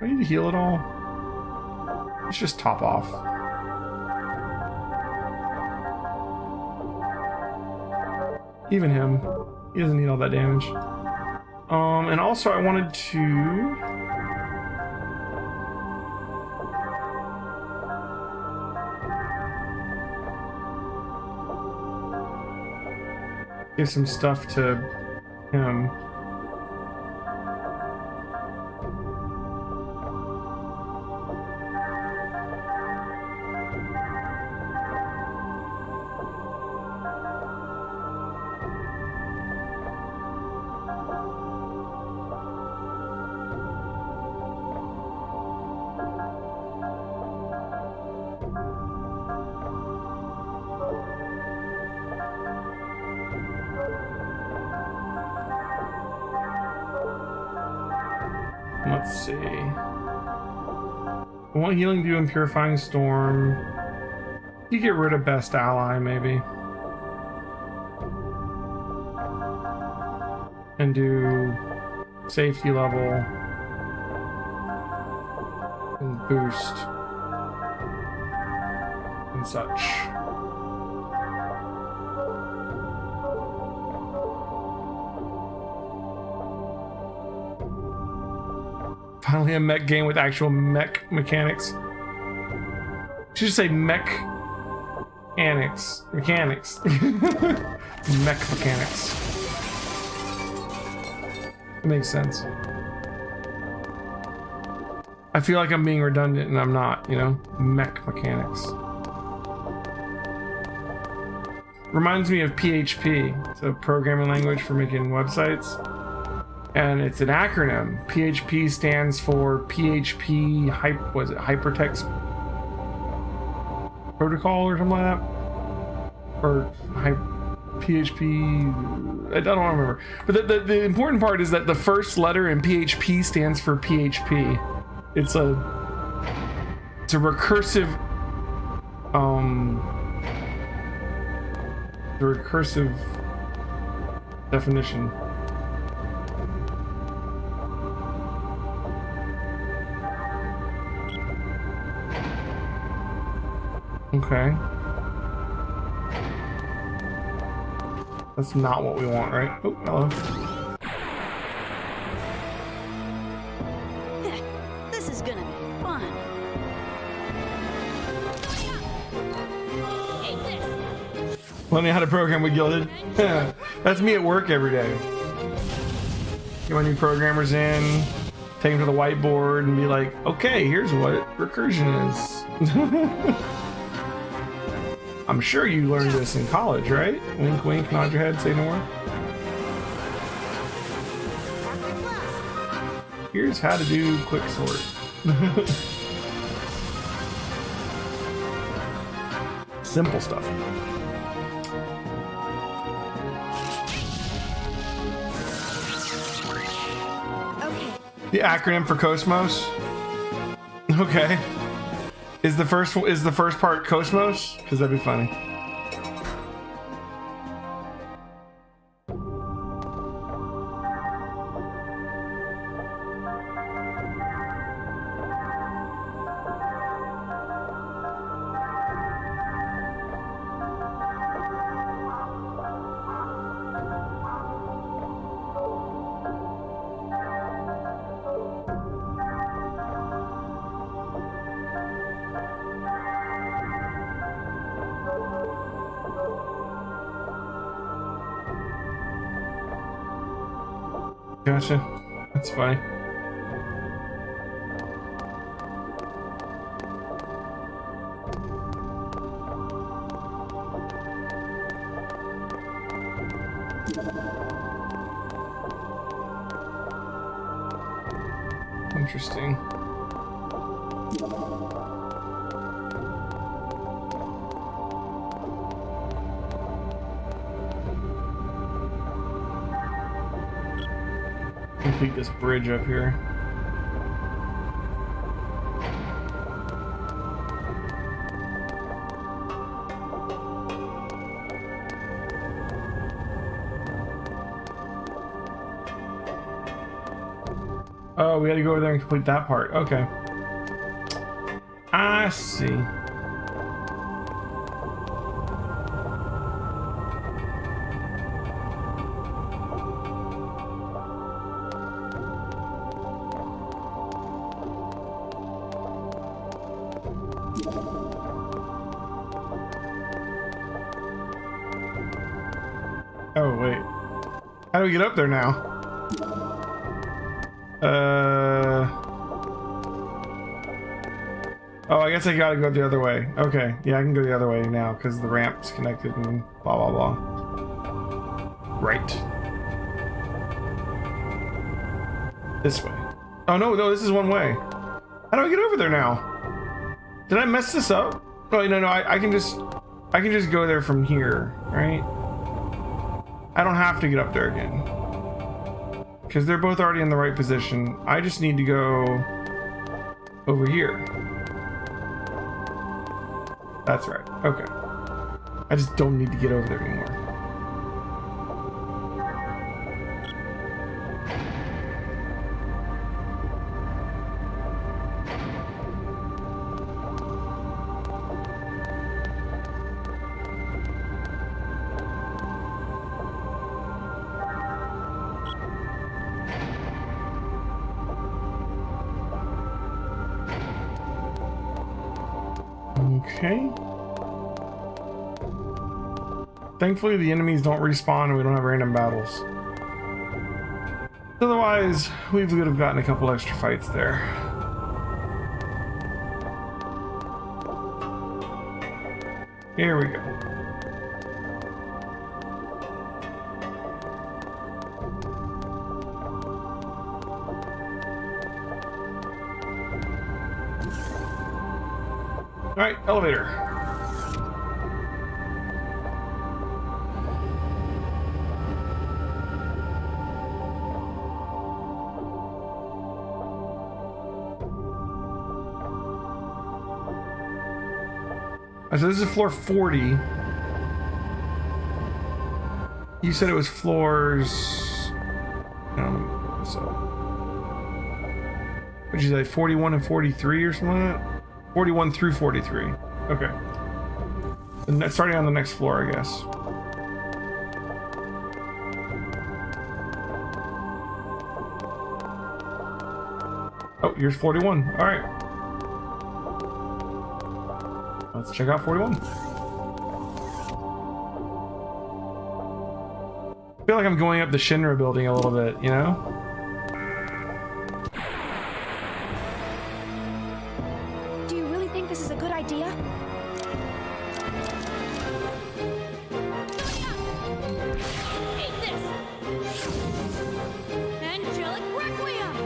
I need to heal it all. Let's just top off. Even him. He doesn't need all that damage. And also I wanted to... give some stuff to him. Let's see. I want healing dew and purifying storm. You get rid of best ally, maybe. And do safety level and boost and such. Finally a mech game with actual mech mechanics. Should just say mech mechanics. Mechanics. Mech mechanics. It makes sense. I feel like I'm being redundant and I'm not, you know? Mech mechanics. Reminds me of PHP. It's a programming language for making websites. And it's an acronym. PHP stands for PHP Hypertext Protocol or something like that? Or PHP... I don't remember. But the important part is that the first letter in PHP stands for PHP. It's a recursive... the recursive definition. Okay. That's not what we want, right? Oh, hello. This is gonna be fun. Let me know how to program with Gilded. That's me at work every day. Get my new programmers in, take them to the whiteboard and be like, okay, here's what recursion is. I'm sure you learned this in college, right? Wink, wink, nod your head, say no more. Here's how to do quick sort. Simple stuff. Okay. The acronym for Cosmos? Okay. Is the first part Cosmos? Because that'd be funny. Gotcha. That's funny. Interesting. Complete this bridge up here. Oh, we had to go over there and complete that part. Okay. I see. Oh, wait. How do we get up there now? Oh, I guess I gotta go the other way. Okay, yeah, I can go the other way now because the ramp's connected and blah, blah, blah. Right. This way. Oh, no, this is one way. How do I get over there now? Did I mess this up? Oh, no, I can just go there from here, right? I don't have to get up there again. Because they're both already in the right position. I just need to go over here. That's right. Okay. I just don't need to get over there anymore. Okay. Thankfully, the enemies don't respawn and we don't have random battles. Otherwise, we would have gotten a couple extra fights there. Here we go. All right, elevator. So this is floor 40. You said it was floors... so... What'd you say, 41 and 43 or something like that? 41 through 43. Okay. And that's starting on the next floor, I guess. Oh, here's 41. All right. Let's check out 41. I feel like I'm going up the Shinra building a little bit, you know? Do you really think this is a good idea? Eat this! Angelic Requiem!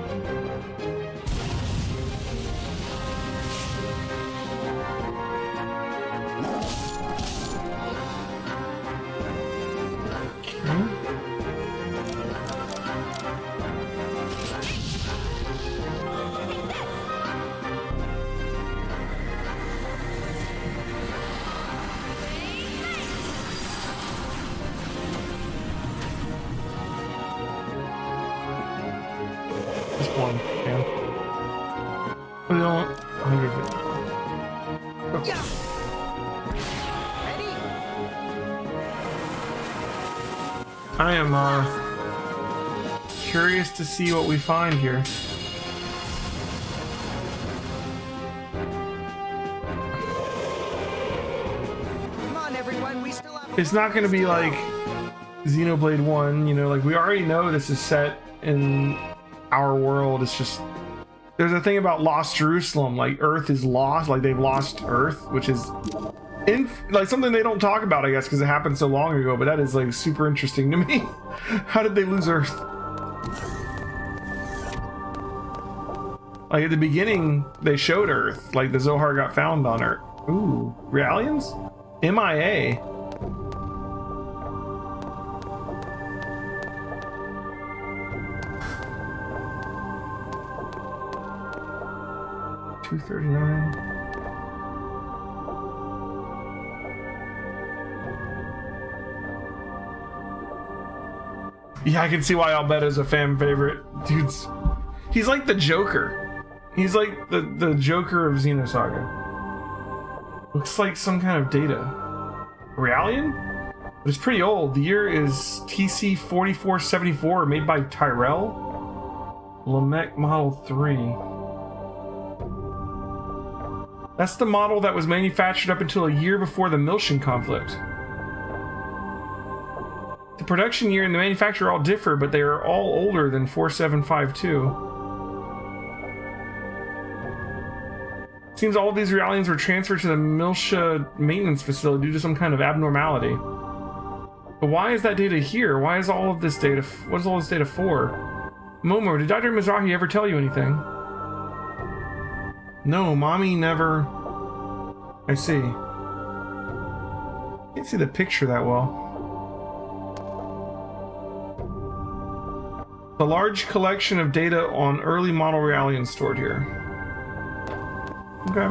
Just one, yeah. We don't 150. Okay. I am curious to see what we find here. Come on, everyone, we still have... It's not going to be like Xenoblade 1, you know, like we already know this is set in our world. It's just there's a thing about Lost Jerusalem, like Earth is lost, like they've lost Earth, which is like something they don't talk about, I guess, because it happened so long ago, but that is like super interesting to me. How did they lose Earth? Like at the beginning they showed Earth, like the Zohar got found on Earth. Ooh, Realians? MIA. $239. Yeah, I can see why Albetta's a fan favorite. Dude's He's like the Joker. He's like the Joker of Xenosaga. Looks like some kind of data. Realian? But it's pretty old. The year is TC 4474, made by Tyrell. Lamech Model 3. That's the model that was manufactured up until a year before the Miltian conflict. The production year and the manufacturer all differ, but they are all older than 4752. Seems all of these Realians were transferred to the Miltia maintenance facility due to some kind of abnormality. But why is that data here? Why is all of this data? What is all this data for? Momo, did Dr. Mizrahi ever tell you anything? No, Mommy never. I see. Can't see the picture that well. A large collection of data on early model Realians stored here. Okay.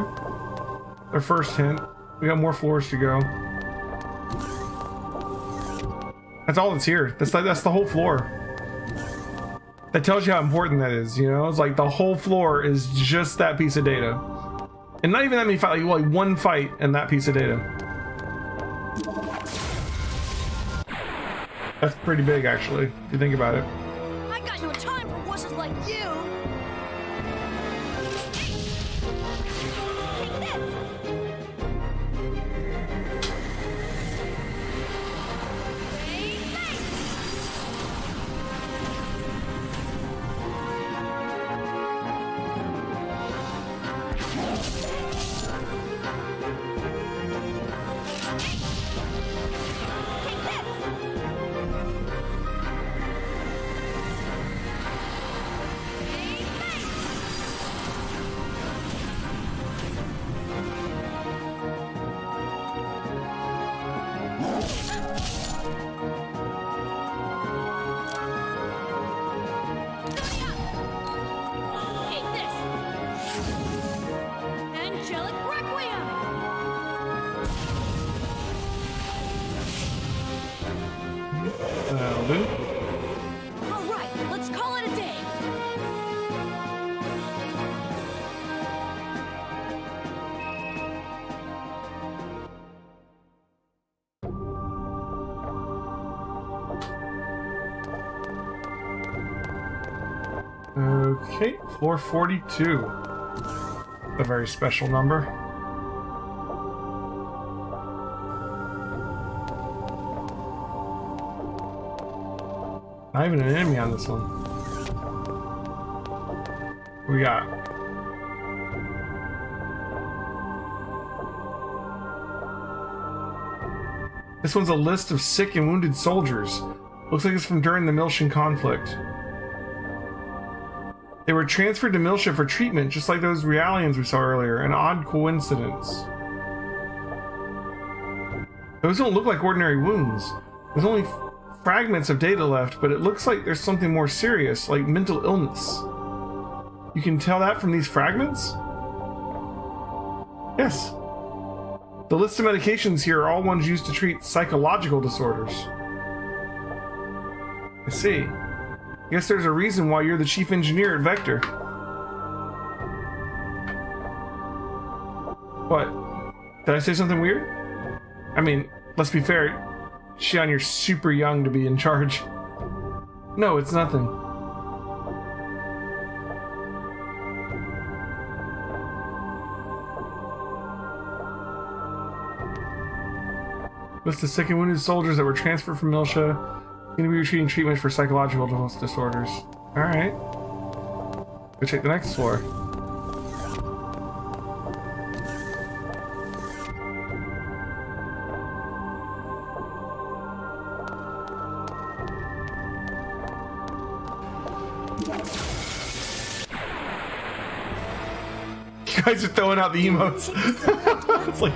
Our first hint. We got more floors to go. That's all that's here. That's the whole floor. That tells you how important that is, you know? It's like the whole floor is just that piece of data. And not even that many fights, like one fight and that piece of data. That's pretty big, actually, if you think about it. I got no time for wusses like you. Alright, let's call it a day. Okay, floor 42. A very special number. Not even an enemy on this one. What we got? This one's a list of sick and wounded soldiers. Looks like it's from during the Miltian conflict. They were transferred to Miltia for treatment, just like those Realians we saw earlier. An odd coincidence. Those don't look like ordinary wounds. There's only fragments of data left, but it looks like there's something more serious, like mental illness. You can tell that from these fragments? Yes. The list of medications here are all ones used to treat psychological disorders. I see. I guess there's a reason why you're the chief engineer at Vector. What? Did I say something weird? I mean, let's be fair. Xian, you're super young to be in charge. No, it's nothing. List of sick and wounded soldiers that were transferred from Miltia. Going to be receiving treatment for psychological disorders. Alright. Go check the next floor. You guys are throwing out the emotes. It's like...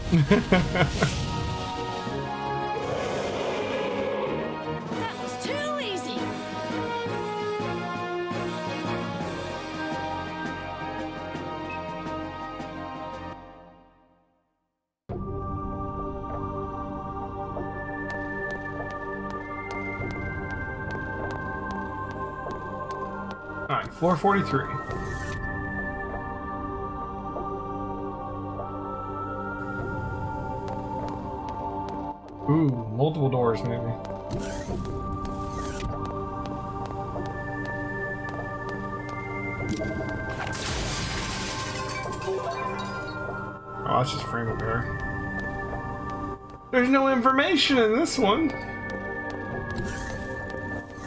That was too easy. All right, floor 43. Ooh, multiple doors maybe. Oh, that's just frame repair. There's no information in this one.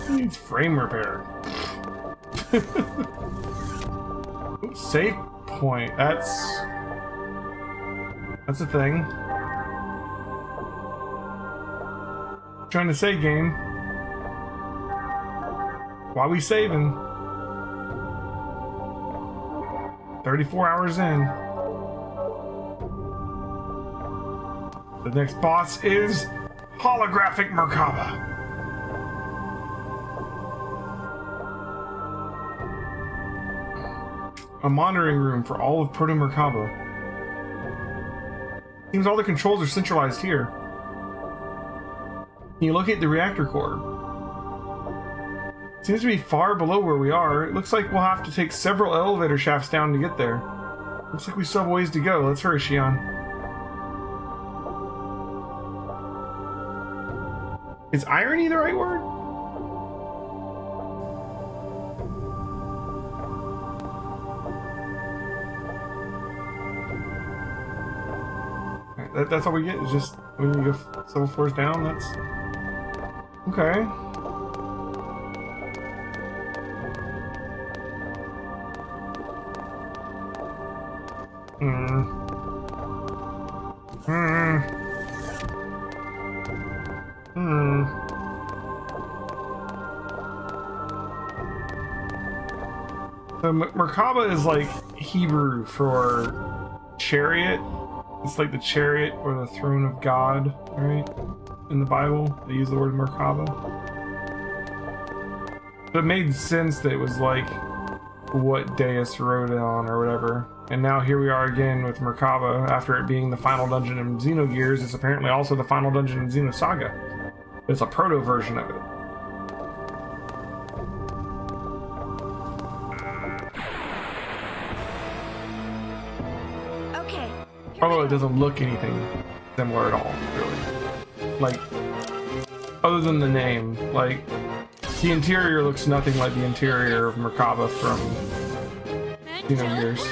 It needs frame repair. Ooh, save point. That's a thing. Trying to say, game. Why we saving? 34 hours in. The next boss is Holographic Merkaba. A monitoring room for all of Proto Merkaba. Seems all the controls are centralized here. Can you locate the reactor core? Seems to be far below where we are. It looks like we'll have to take several elevator shafts down to get there. Looks like we still have a ways to go. Let's hurry, Shion. Is irony the right word? Alright, that's all we get, is just when you go several floors down, that's... Okay. So Merkaba is like Hebrew for chariot. It's like the chariot or the throne of God, right? In the Bible, they use the word Merkaba. So it made sense that it was like what Deus rode on or whatever. And now here we are again with Merkaba, after it being the final dungeon in Xenogears. It's apparently also the final dungeon in Xenosaga. It's a proto version of it. Okay. Although it doesn't look anything similar at all, really. Like, other than the name, like, the interior looks nothing like the interior of Merkaba from Xenogears.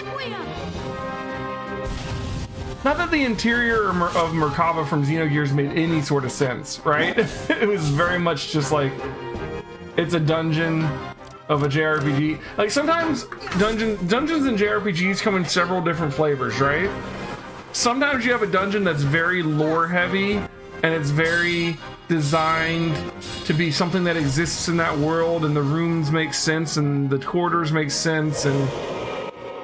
Not that the interior of Merkaba from Xenogears made any sort of sense, right? It was very much just like, it's a dungeon of a JRPG. Like, sometimes dungeons and JRPGs come in several different flavors, right? Sometimes you have a dungeon that's very lore heavy and it's very designed to be something that exists in that world, and the rooms make sense and the quarters make sense and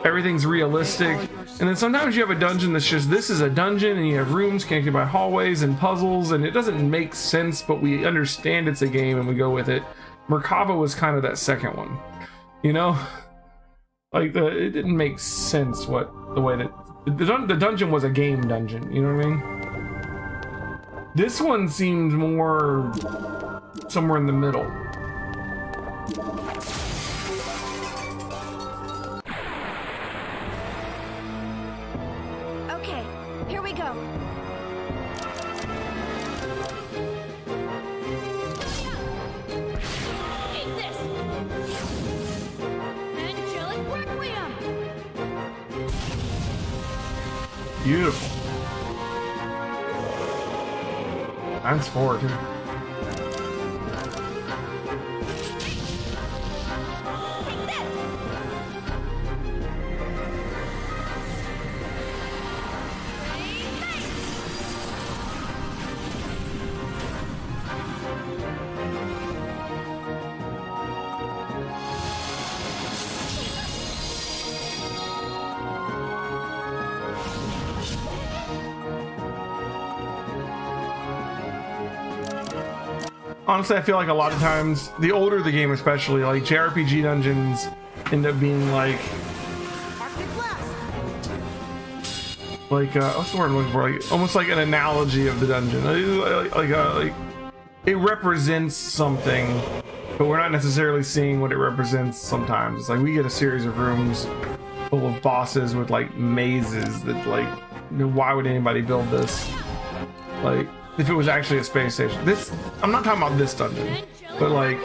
everything's realistic. And then sometimes you have a dungeon that's just, this is a dungeon and you have rooms connected by hallways and puzzles and it doesn't make sense, but we understand it's a game and we go with it. Merkaba was kind of that second one, you know? Like, it didn't make sense the way that the dungeon was a game dungeon, you know what I mean? This one seems more somewhere in the middle. Okay, here we go. Eat this. Angelic Requiem. Beautiful. Times 4, too. honestly, I feel like a lot of times, the older the game especially, like JRPG dungeons end up being like what's the word I'm looking for? Like almost like an analogy of the dungeon. Like it represents something, but we're not necessarily seeing what it represents sometimes. It's like we get a series of rooms full of bosses with like mazes that like, why would anybody build this? Like if it was actually a space station. This, I'm not talking about this dungeon, but like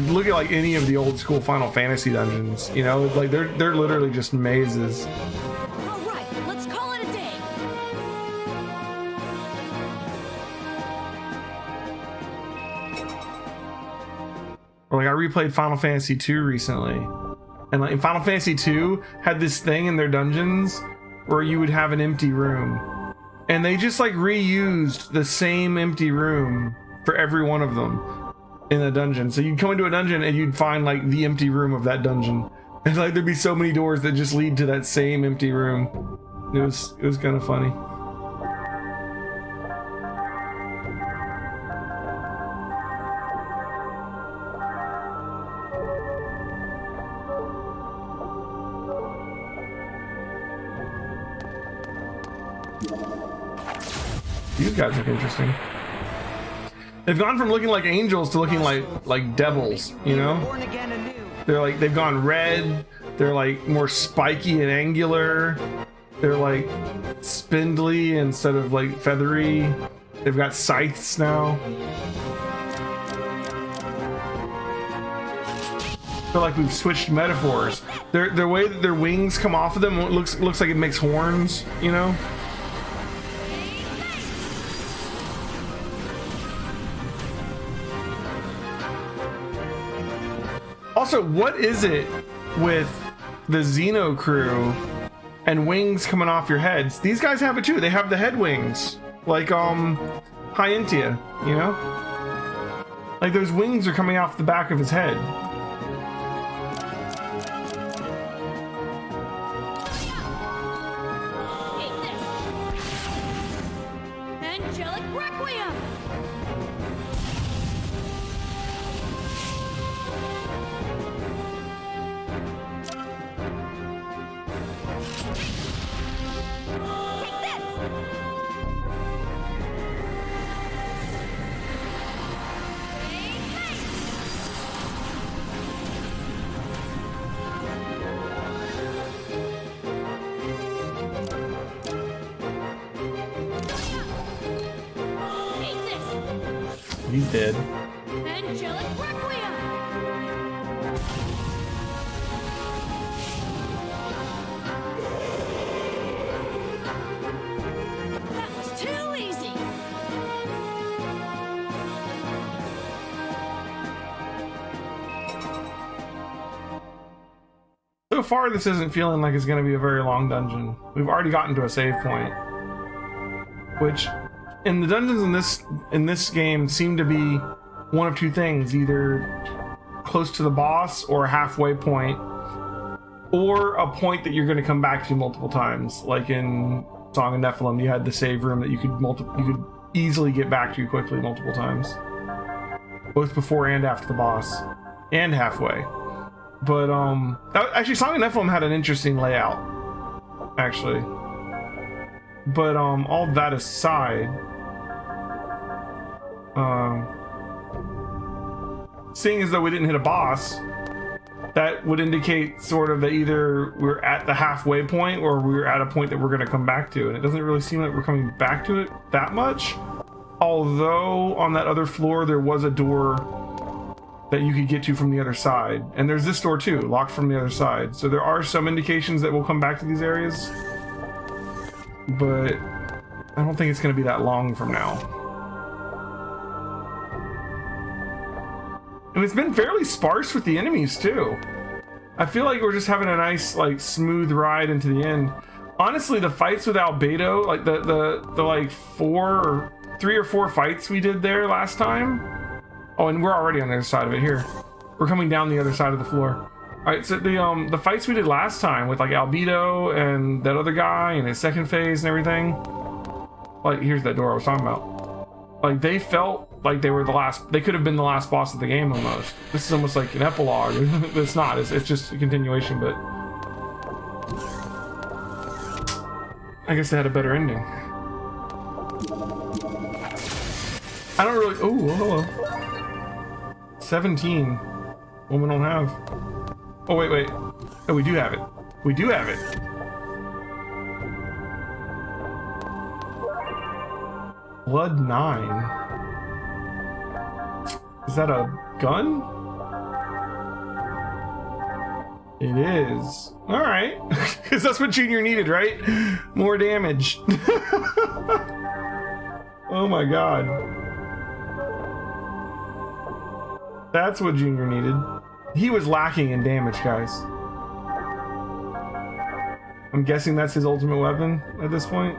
look at like any of the old school Final Fantasy dungeons, you know, like they're literally just mazes. All right, let's call it a day. Or like I replayed Final Fantasy 2 recently, and like Final Fantasy 2 had this thing in their dungeons where you would have an empty room, and they just like reused the same empty room for every one of them in a dungeon. So you'd come into a dungeon and you'd find like the empty room of that dungeon, and like there'd be so many doors that just lead to that same empty room. It was kind of funny. These guys look interesting. They've gone from looking like angels to looking like devils, you know? They're like, they've gone red, they're like more spiky and angular, they're like spindly instead of like feathery. They've got scythes now. I feel like we've switched metaphors. The way that their wings come off of them looks like it makes horns, you know? Also, what is it with the Xeno crew and wings coming off your heads? These guys have it too. They have the head wings, like Hyentia, you know? Like those wings are coming off the back of his head. Angelic Requiem. He's dead. Angelic Requiem. That was too easy. So far, this isn't feeling like it's going to be a very long dungeon. We've already gotten to a save point, which in the dungeons in this game seem to be one of two things: either close to the boss or a halfway point, or a point that you're going to come back to multiple times. Like in Song of Nephilim, you had the save room that you could easily get back to quickly multiple times, both before and after the boss, and halfway. But actually, Song of Nephilim had an interesting layout, actually. But all that aside, seeing as though we didn't hit a boss, that would indicate sort of that either we're at the halfway point or we're at a point that we're going to come back to, and it doesn't really seem like we're coming back to it that much. Although on that other floor there was a door that you could get to from the other side, and there's this door too, locked from the other side, so there are some indications that we'll come back to these areas, but I don't think it's going to be that long from now. And it's been fairly sparse with the enemies too. I feel like we're just having a nice, like, smooth ride into the end. Honestly, the fights with Albedo, like the like 3 or 4 fights we did there last time. Oh, and we're already on the other side of it here. We're coming down the other side of the floor. All right, so the fights we did last time with like Albedo and that other guy and his second phase and everything. Like, here's that door I was talking about. Like they felt like they were the last. They could have been the last boss of the game almost. This is almost like an epilogue. It's not. It's just a continuation, but I guess they had a better ending. I don't really. Oh, hello. 17. Woman don't have. Oh wait. Oh, we do have it. We do have it. Blood 9. Is that a gun? It is. Alright. Because that's what Junior needed, right? More damage. Oh my god. That's what Junior needed. He was lacking in damage, guys. I'm guessing that's his ultimate weapon at this point.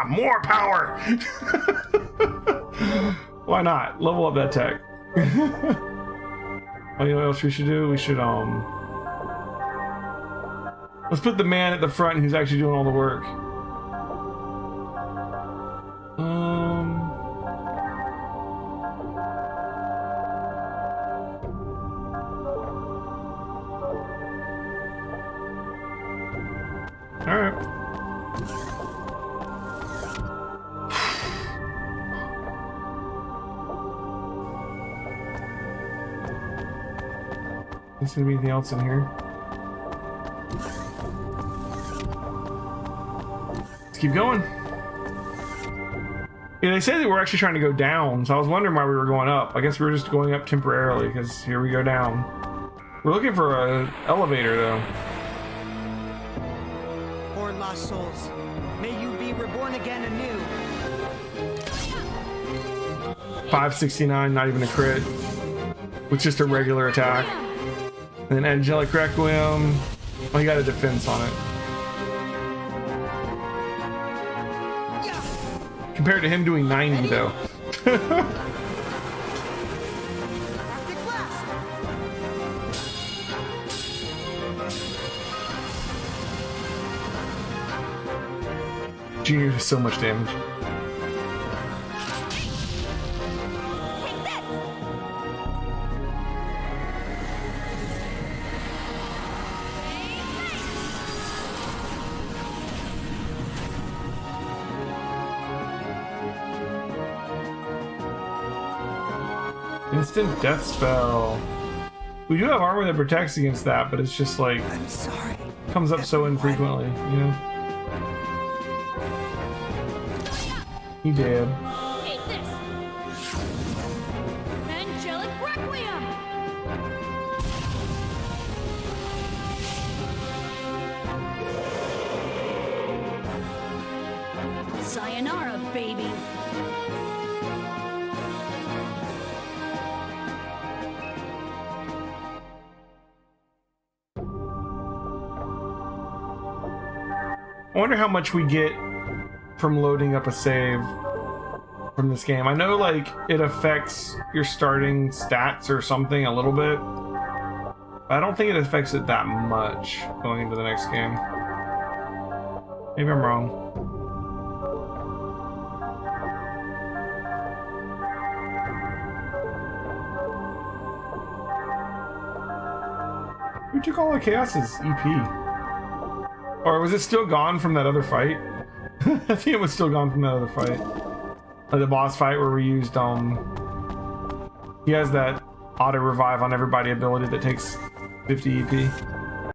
More power! Why not? Level up that tech. Oh, you know what else we should do? We should, let's put the man at the front who's actually doing all the work. Alright. Is there anything else in here? Let's keep going. Yeah, they said that we're actually trying to go down, so I was wondering why we were going up. I guess we were just going up temporarily, because here we go down. We're looking for an elevator, though. Poor lost souls, may you be reborn again anew. 569, not even a crit. With just a regular attack. And then Angelic Requiem. Oh, he got a defense on it. Compared to him doing 90, though. Junior does so much damage. Instant death spell. We do have armor that protects against that, but it's just like I'm sorry. Comes up so infrequently, you know. He did. Eat this. Angelic Requiem. Sayonara, baby. I wonder how much we get from loading up a save from this game. I know, like, it affects your starting stats or something a little bit, but I don't think it affects it that much going into the next game. Maybe I'm wrong. Who took all of Chaos's EP? Or was it still gone from that other fight? I think it was still gone from that other fight. Like the boss fight where we used, he has that auto revive on everybody ability that takes 50 EP.